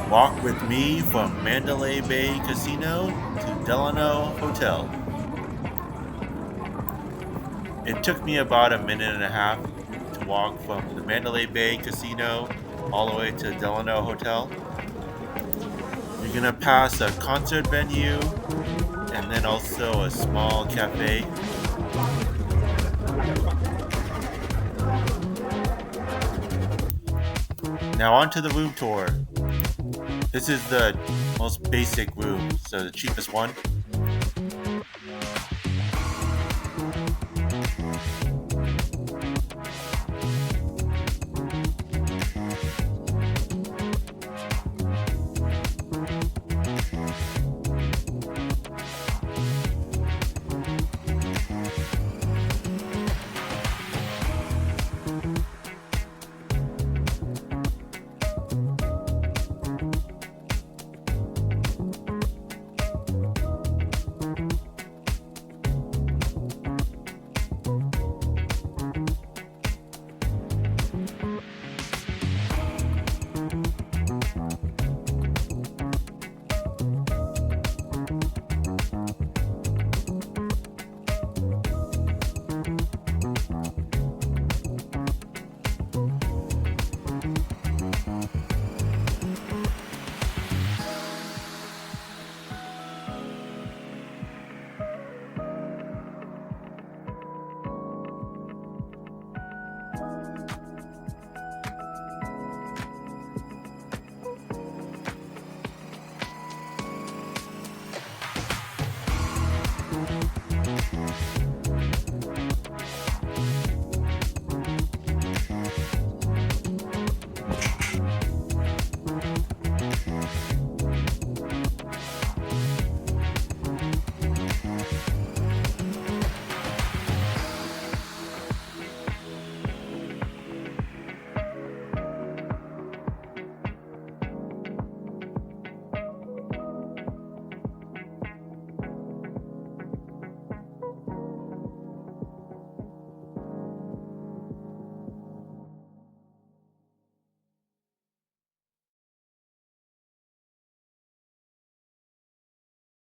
Walk with me from Mandalay Bay Casino to Delano Hotel. It took me about a minute and a half to walk from the Mandalay Bay Casino all the way to Delano Hotel. You're gonna pass a concert venue and then also a small cafe. Now on to the room tour. This is the most basic room, so the cheapest one.